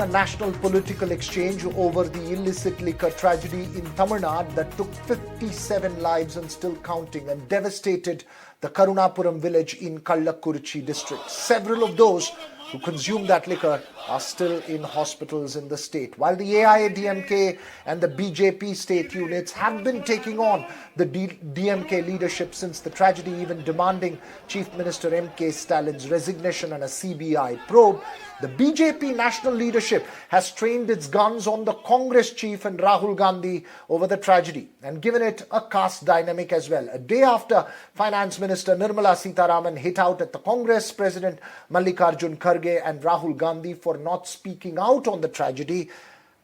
A national political exchange over the illicit liquor tragedy in Tamil Nadu that took 57 lives and still counting and devastated the Karunapuram village in Kallakurichi district. Several of those who consumed that liquor are still in hospitals in the state. While the AIADMK and the BJP state units have been taking on the DMK leadership since the tragedy, even demanding Chief Minister M.K. Stalin's resignation and a CBI probe, the BJP national leadership has trained its guns on the Congress chief and Rahul Gandhi over the tragedy and given it a caste dynamic as well. A day after Finance Minister Nirmala Sitharaman hit out at the Congress President Mallikarjun Kharge and Rahul Gandhi for not speaking out on the tragedy,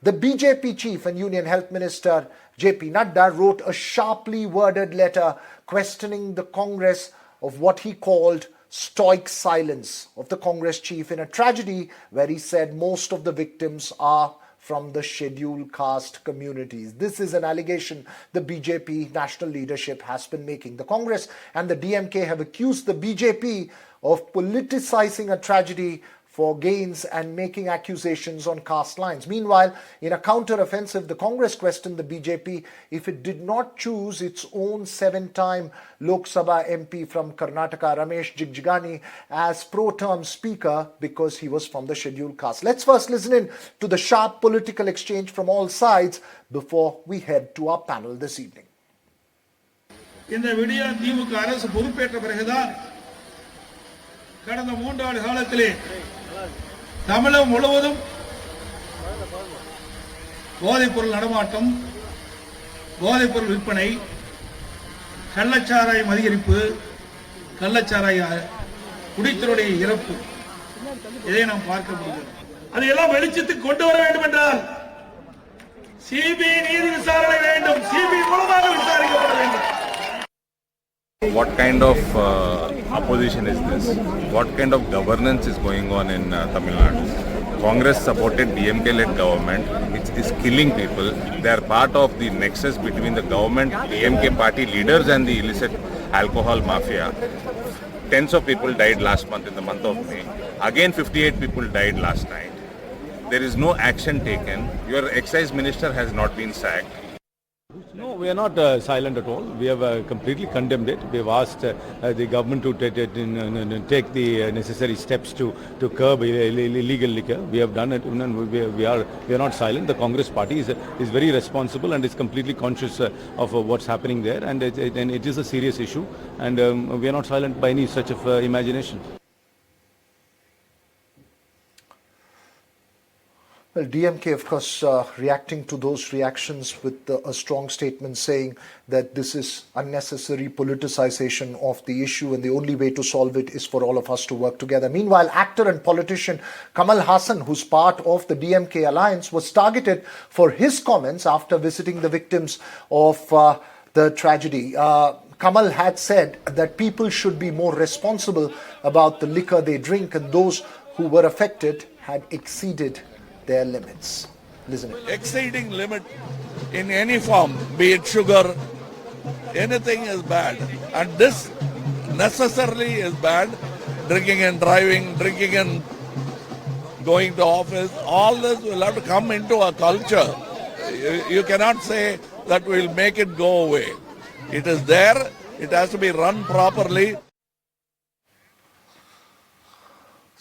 the BJP chief and Union Health Minister J.P. Nadda wrote a sharply worded letter questioning the Congress of what he called stoic silence of the Congress chief in a tragedy where he said most of the victims are from the scheduled caste communities. This is an allegation the BJP national leadership has been making. The Congress and the DMK have accused the BJP of politicizing a tragedy for gains and making accusations on caste lines. Meanwhile, in a counter-offensive, the Congress questioned the BJP if it did not choose its own 7-time Lok Sabha MP from Karnataka, Ramesh Jigjigani, as pro-term speaker because he was from the scheduled caste. Let's first listen in to the sharp political exchange from all sides before we head to our panel this evening. இந்த விடிய திமுக அரசு பொறுப்பேற்ற பிறகுதான் கடந்த 3 ஆண்டு காலத்திலே தமிழகம் முழுவதும் போதைப்பொருள் நடமாட்டம், போதைப்பொருள் விற்பனை, கள்ளச்சாராயம் அதிகரிப்பு, கள்ளச்சாராய குடித்தருடைய இறப்பு, இதை நாம் பார்க்க முடியும். அதையெல்லாம் வெளிச்சத்துக்கு கொண்டு வர வேண்டும் என்றால் சிபிஐ நீதி விசாரணை வேண்டும், சிபிஐ மூலமாக விசாரிக்கப்பட வேண்டும். What kind of opposition is this? What kind of governance is going on in Tamil Nadu? Congress supported DMK-led government, which is killing people. They are part of the nexus between the government, DMK party leaders and the illicit alcohol mafia. Tens of people died last month in the month of May. Again 58 people died last night. There is no action taken. Your excise minister has not been sacked. No, we are not silent at all. We have completely condemned it. We have asked the government to take the necessary steps to curb illegal liquor. We have done it. We are not silent. The Congress party is very responsible and is completely conscious of what's happening there. And it is a serious issue. And we are not silent by any such of imagination. Well, DMK, of course, reacting to those reactions with a strong statement saying that this is unnecessary politicization of the issue and the only way to solve it is for all of us to work together. Meanwhile, actor and politician Kamal Haasan, who's part of the DMK alliance, was targeted for his comments after visiting the victims of the tragedy. Kamal had said that people should be more responsible about the liquor they drink, and those who were affected had exceeded their limits. Listen. Exceeding limit in any form, be it sugar, anything is bad. And this necessarily is bad. Drinking and driving, drinking and going to office, all this will have to come into a culture. You cannot say that we'll make it go away. It is there. It has to be run properly.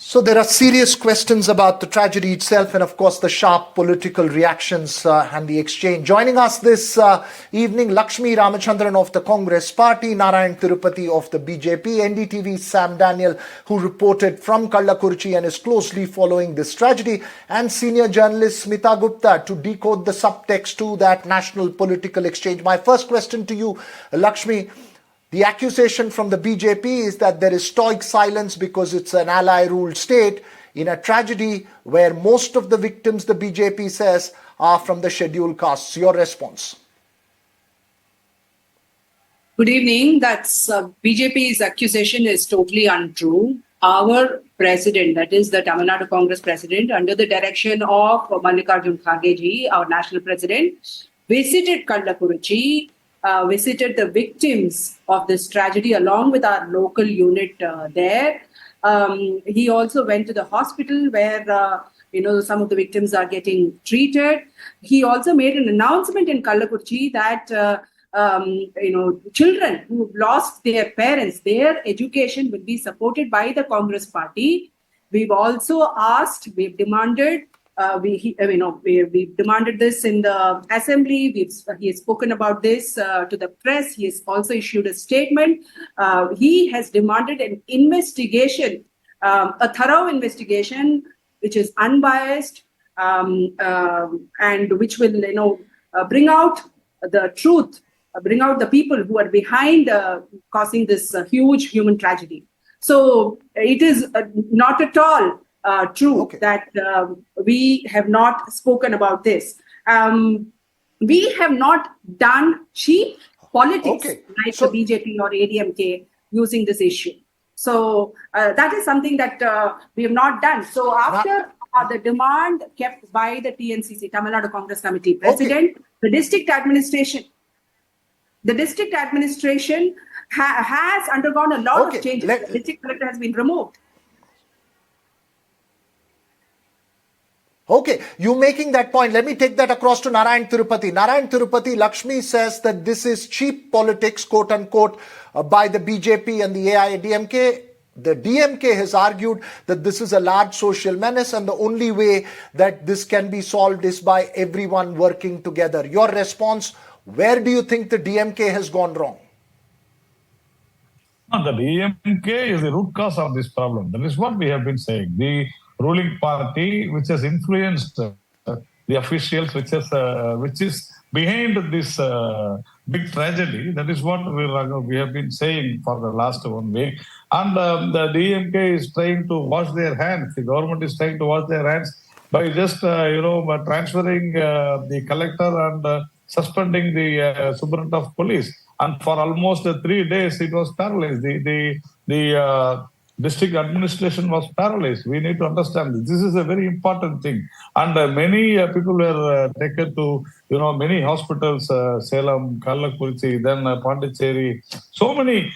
So there are serious questions about the tragedy itself and, of course, the sharp political reactions and the exchange. Joining us this evening, Lakshmi Ramachandran of the Congress Party, Narayan Tirupati of the BJP, NDTV Sam Daniel, who reported from Kallakurichi and is closely following this tragedy, and senior journalist Smita Gupta to decode the subtext to that national political exchange. My first question to you, Lakshmi. The accusation from the BJP is that there is stoic silence because it's an ally-ruled state in a tragedy where most of the victims, the BJP says, are from the scheduled castes. Your response? Good evening. That's BJP's accusation is totally untrue. Our president, that is the Tamil Nadu Congress president, under the direction of Mallikarjun Kharge ji, our national president, visited Kallakurichi, visited the victims of this tragedy along with our local unit there. He also went to the hospital where some of the victims are getting treated. He also made an announcement in Kallakurichi that children who lost their parents, their education will be supported by the Congress party. We've also asked, we've demanded, we've demanded this in the assembly. He has spoken about this to the press. He has also issued a statement. He has demanded an investigation, a thorough investigation, which is unbiased and which will, bring out the truth, bring out the people who are behind causing this huge human tragedy. So it is not at all true that we have not spoken about this. We have not done cheap politics like the BJP or ADMK using this issue. So that is something that we have not done. So after the demand kept by the TNCC, Tamil Nadu Congress Committee President, the district administration has undergone a lot of changes. The district collector has been removed. Okay, you making that point. Let me take that across to Narayan Tirupati. Narayan Tirupati, Lakshmi says that this is cheap politics, quote unquote, by the BJP and the AIADMK. The DMK has argued that this is a large social menace and the only way that this can be solved is by everyone working together. Your response, where do you think the DMK has gone wrong? The DMK is the root cause of this problem. That is what we have been saying. The ruling party, which has influenced the officials, which is behind this big tragedy. That is what we have been saying for the last 1 week. And the DMK is trying to wash their hands. The government is trying to wash their hands by just transferring the collector and suspending the superintendent of police. And for almost 3 days, it was paralyzed. The district administration was paralyzed. We need to understand this. This is a very important thing. And many people were taken to, many hospitals, Salem, Kallakurichi, then Pondicherry. So many,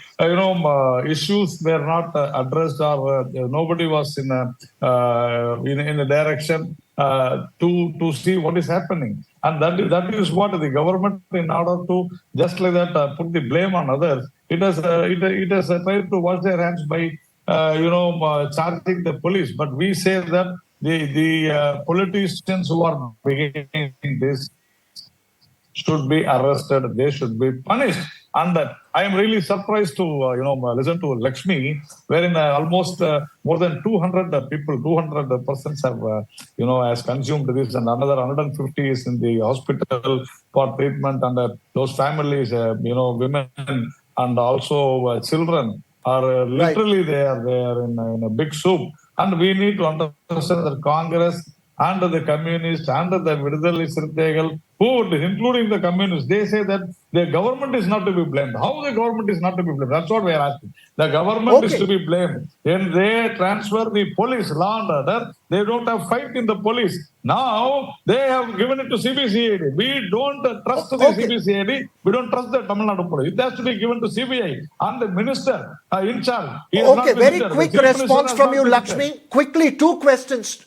issues were not addressed or nobody was in a direction to see what is happening. And that is what the government, in order to just like that put the blame on others, it has tried to wash their hands by charging the police. But we say that the politicians who are beginning this should be arrested. They should be punished. And I am really surprised to listen to Lakshmi, wherein almost more than 200 people, 200 persons have has consumed this, and another 150 is in the hospital for treatment, and those families, women and also children are literally they are in a big soup. And we need to understand that Congress and the communists and the Vidudhai Sirtaigal, including the communists, they say that the government is not to be blamed. How the government is not to be blamed? That's what we are asking. The government is to be blamed. When they transfer the police, law and order, they don't have fight in the police. Now, they have given it to CBCID. We don't trust the CBCID. We don't trust the Tamil Nadu police. It has to be given to CBI. And the minister in charge. Okay, very quick response from you, Lakshmi. Quickly, 2 questions.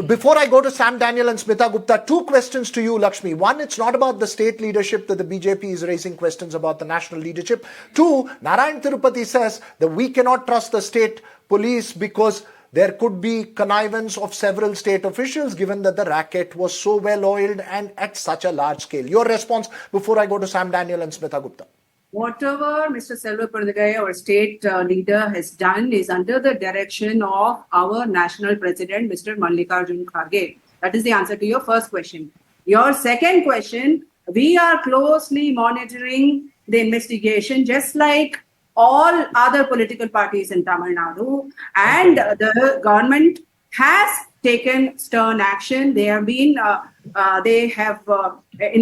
Before I go to Sam Daniel and Smita Gupta, 2 questions to you, Lakshmi. One, it's not about the state leadership that the BJP is raising questions about the national leadership. 2, Narayan Tirupati says that we cannot trust the state police because there could be connivance of several state officials given that the racket was so well oiled and at such a large scale. Your response before I go to Sam Daniel and Smita Gupta. Whatever Mr. Selva Perunthagai, our state leader, has done is under the direction of our national president, Mr. Mallikarjun Kharge. That is the answer to your first question. Your second question, we are closely monitoring the investigation, just like all other political parties in Tamil Nadu, and the government has taken stern action. They have been, in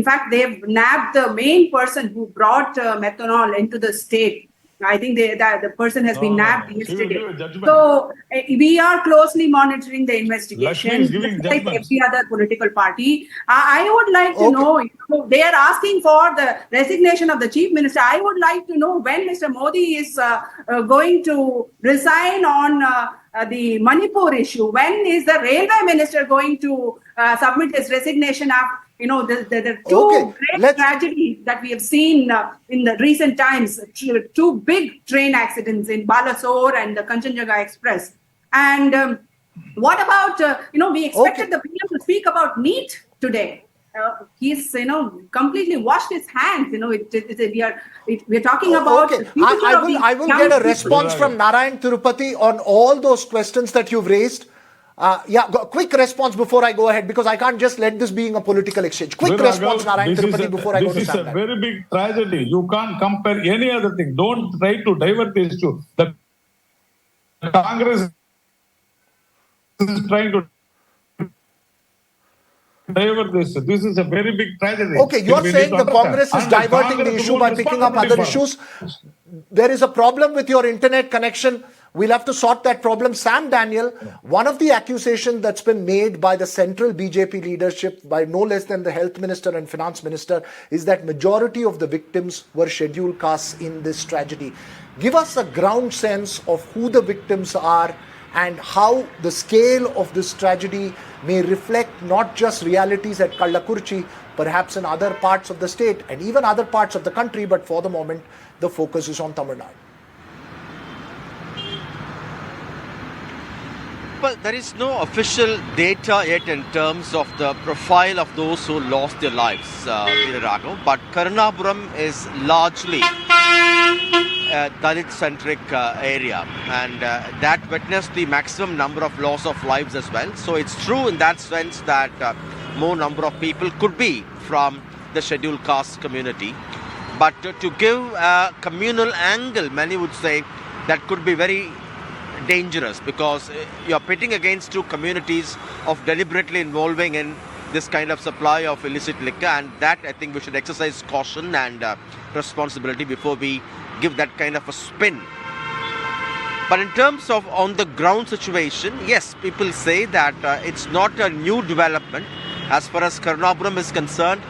fact, they have nabbed the main person who brought methanol into the state I think the person has been nabbed She will yesterday. give a judgment. So we are closely monitoring the investigation. Lakshmi is giving just like judgments. every other political party. I would like to know, they are asking for the resignation of the chief minister. I would like to know when Mr. Modi is going to resign on the Manipur issue. When is the railway minister going to submit his resignation after? The two great tragedies that we have seen in the recent times, two big train accidents in Balasore and the Kanchenjunga Express. And what about, we expected the PM to speak about NEET today. He's, completely washed his hands. We're talking about. Okay, I will get a response from Narayan Tirupati on all those questions that you've raised. Quick response before I go ahead, because I can't just let this being a political exchange. Quick response, Narayan Tirupati, before I go to This is a very big tragedy. You can't compare any other thing. Don't try to divert the issue. The Congress is trying to divert this. This is a very big tragedy. Okay, you are saying the Congress is diverting the issue by picking up other issues. There is a problem with your internet connection. We'll have to sort that problem. Sam Daniel, one of the accusations that's been made by the central BJP leadership, by no less than the health minister and finance minister, is that majority of the victims were scheduled castes in this tragedy. Give us a ground sense of who the victims are and how the scale of this tragedy may reflect not just realities at Kallakurichi, perhaps in other parts of the state and even other parts of the country, but for the moment, the focus is on Tamil Nadu. Well, there is no official data yet in terms of the profile of those who lost their lives, Raghav, but Karunapuram is largely a Dalit-centric area, and that witnessed the maximum number of loss of lives as well. So it's true in that sense that more number of people could be from the scheduled caste community. But to give a communal angle, many would say that could be very dangerous, because you're pitting against two communities of deliberately involving in this kind of supply of illicit liquor, and that I think we should exercise caution and responsibility before we give that kind of a spin. But in terms of on the ground situation, yes, people say that it's not a new development as far as Karunapuram is concerned.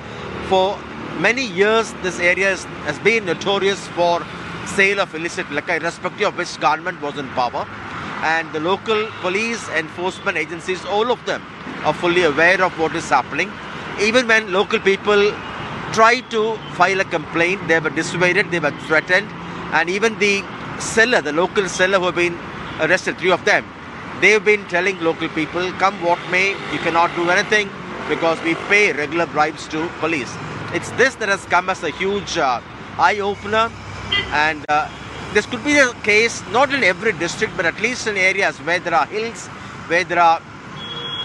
For many years this area has been notorious for sale of illicit liquor, irrespective of which government was in power, and the local police enforcement agencies, all of them are fully aware of what is happening. Even when local people tried to file a complaint, they were dissuaded, they were threatened, and even the seller, the local seller who have been arrested, 3 of them, they've been telling local people, come what may, you cannot do anything because we pay regular bribes to police. It's this that has come as a huge eye-opener. And this could be the case not in every district, but at least in areas where there are hills, where there are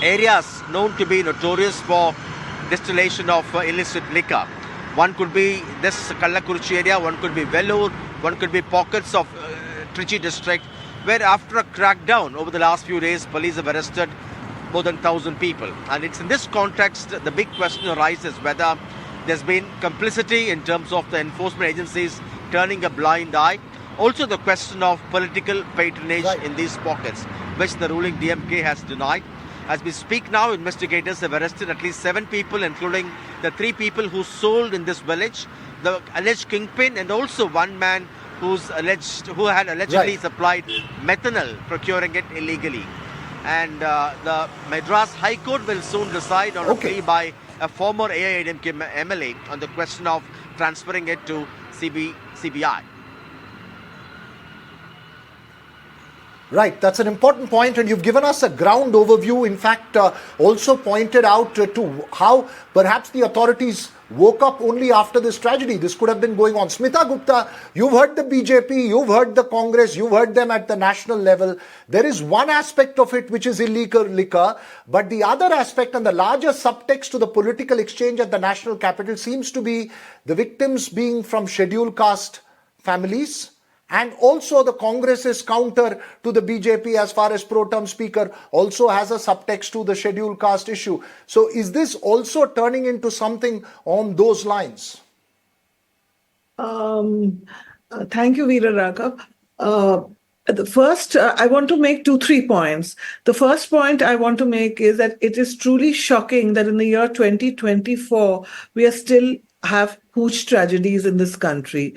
areas known to be notorious for distillation of illicit liquor. One could be this Kallakurichi area, one could be Vellore, one could be pockets of Trichy district, where after a crackdown over the last few days, police have arrested more than 1,000 people. And it's in this context, the big question arises whether there's been complicity in terms of the enforcement agencies turning a blind eye. Also the question of political patronage in these pockets, which the ruling DMK has denied. As we speak now, investigators have arrested at least 7 people, including the 3 people who sold in this village, the alleged kingpin, and also one man who had allegedly supplied methanol, procuring it illegally. And the Madras High Court will soon decide on a plea by a former AIADMK MLA on the question of transferring it to CBI. Right, that's an important point, and you've given us a ground overview. In fact, also pointed out to how perhaps the authorities woke up only after this tragedy. This could have been going on. Smita Gupta, you've heard the BJP, you've heard the Congress, you've heard them at the national level. There is one aspect of it which is illegal liquor, but the other aspect and the larger subtext to the political exchange at the national capital seems to be the victims being from scheduled caste families. And also the Congress's counter to the BJP as far as pro-term speaker also has a subtext to the scheduled caste issue. So is this also turning into something on those lines? Thank you, Veera Raghav. The first, I want to make 3 points. The first point I want to make is that it is truly shocking that in the year 2024, we are still have Hooch tragedies in this country.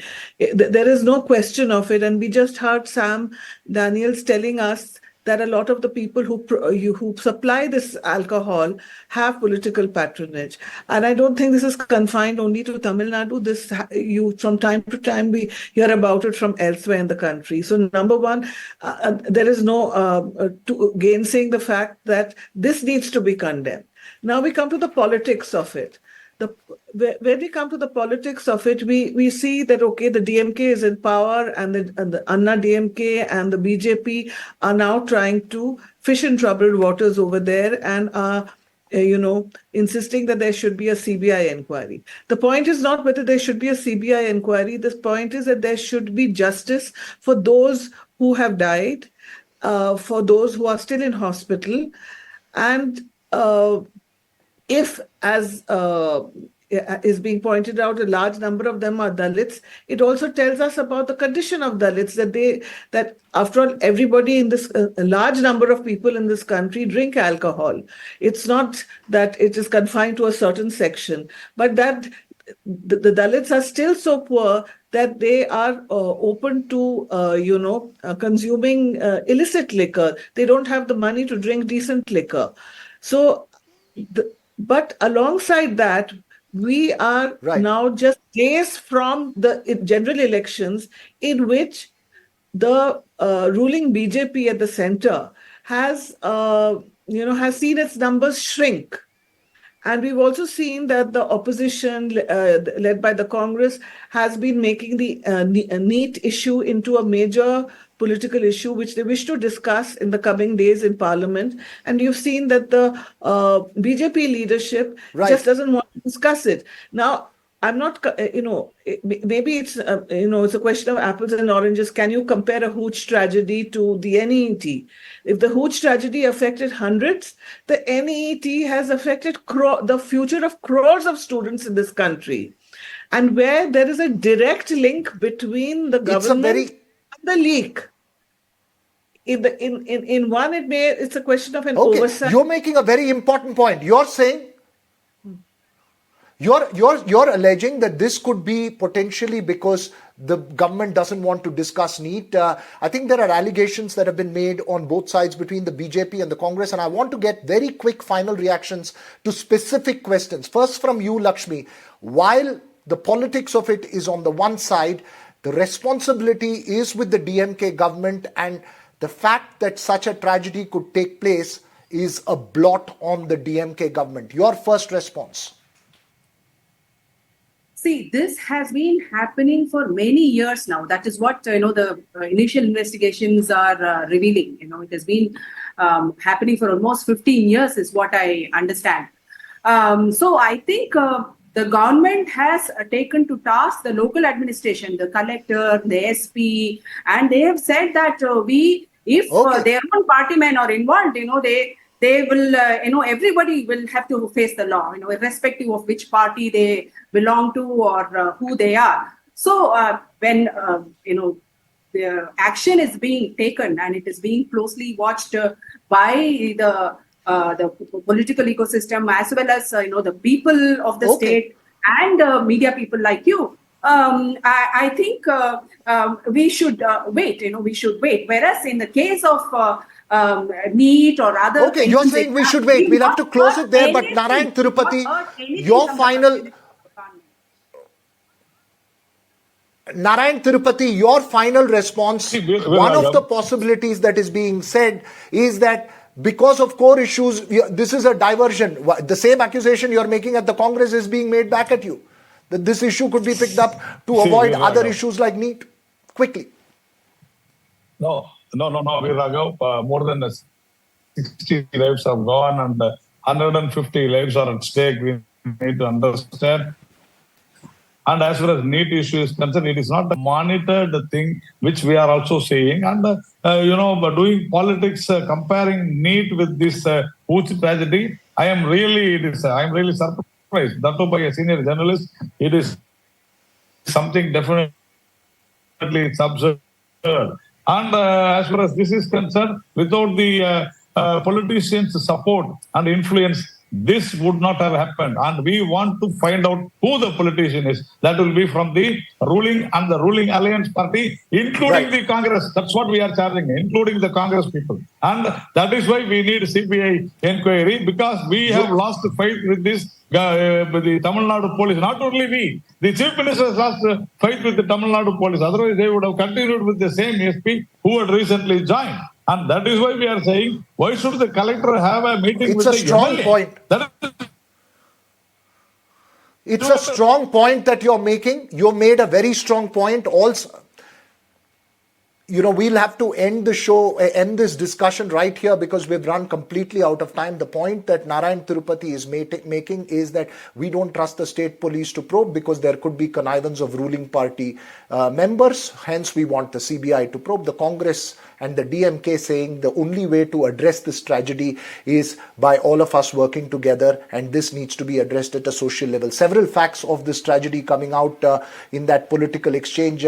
There is no question of it. And we just heard Sam Daniels telling us that a lot of the people who supply this alcohol have political patronage, and I don't think this is confined only to Tamil Nadu. From time to time we hear about it from elsewhere in the country. So number one, there is no gainsaying the fact that this needs to be condemned. Now we come to the politics of it. When we come to the politics of it, we see that, okay, the DMK is in power, and the Anna DMK and the BJP are now trying to fish in troubled waters over there and are, insisting that there should be a CBI inquiry. The point is not whether there should be a CBI inquiry. The point is that there should be justice for those who have died, for those who are still in hospital, and if, as is being pointed out, a large number of them are Dalits, it also tells us about the condition of Dalits, that after all, everybody in this, a large number of people in this country drink alcohol. It's not that it is confined to a certain section, but that the Dalits are still so poor that they are open to, consuming illicit liquor. They don't have the money to drink decent liquor. So, but alongside that, we are now just days from the general elections in which the ruling BJP at the center has seen its numbers shrink. And we've also seen that the opposition, led by the Congress, has been making the NEET issue into a major political issue, which they wish to discuss in the coming days in Parliament. And you've seen that the BJP leadership just doesn't want to discuss it. Now, I'm not, maybe it's, it's a question of apples and oranges. Can you compare a Hooch tragedy to the NEET? If the Hooch tragedy affected hundreds, the NEET has affected the future of crores of students in this country. And where there is a direct link between the government and the leak. In one, it's a question of an oversight. You're making a very important point. You're saying, You're alleging that this could be potentially because the government doesn't want to discuss NEET. I think there are allegations that have been made on both sides between the BJP and the Congress, and I want to get very quick final reactions to specific questions. First from you, Lakshmi. While the politics of it is on the one side, the responsibility is with the DMK government, and the fact that such a tragedy could take place is a blot on the DMK government. Your first response. See, this has been happening for many years now. That is what, the initial investigations are revealing. It has been happening for almost 15 years is what I understand. So I think the government has taken to task the local administration, the collector, the SP, and they have said that their own party men are involved, they will, everybody will have to face the law, irrespective of which party they belong to or who they are. So when, the action is being taken and it is being closely watched by the political ecosystem as well as, the people of the state and media people like you, I think we should wait, we should wait. Whereas in the case of NEET or other... Okay, you're saying we should wait. We'll have to close it there. But Narayan Tirupati, your final response, one of the possibilities that is being said is that because of core issues, this is a diversion. The same accusation you're making at the Congress is being made back at you. That this issue could be picked up to avoid other issues like NEET. Quickly. No, Raghav. More than 60 lives have gone and 150 lives are at stake. We need to understand. And as far as NEET issue is concerned, it is not a monitored thing, which we are also saying. And, doing politics, comparing NEET with this Hooch tragedy, I am really surprised. That too by a senior journalist, it is something definitely Unfortunately, it's absurd. And as far as this is concerned, without the politicians' support and influence, this would not have happened. And we want to find out who the politician is. That will be from the ruling and the ruling alliance party, including the Congress. That's what we are charging, including the Congress people. And that is why we need CBI inquiry, because we have lost faith with this, with the Tamil Nadu police. Not only we, the Chief Minister has lost faith with the Tamil Nadu police. Otherwise, they would have continued with the same SP who had recently joined. And that is why we are saying, why should the collector have a meeting with the It's a strong MLA? point. It's a strong point that you're making. You made a very strong point also. You know, we'll have to end the show, end this discussion right here because we've run completely out of time. The point that Narayan Tirupati is making is that we don't trust the state police to probe because there could be connivance of ruling party members. Hence, we want the CBI to probe. The Congress and the DMK saying the only way to address this tragedy is by all of us working together, and this needs to be addressed at a social level. Several facts of this tragedy coming out in that political exchange.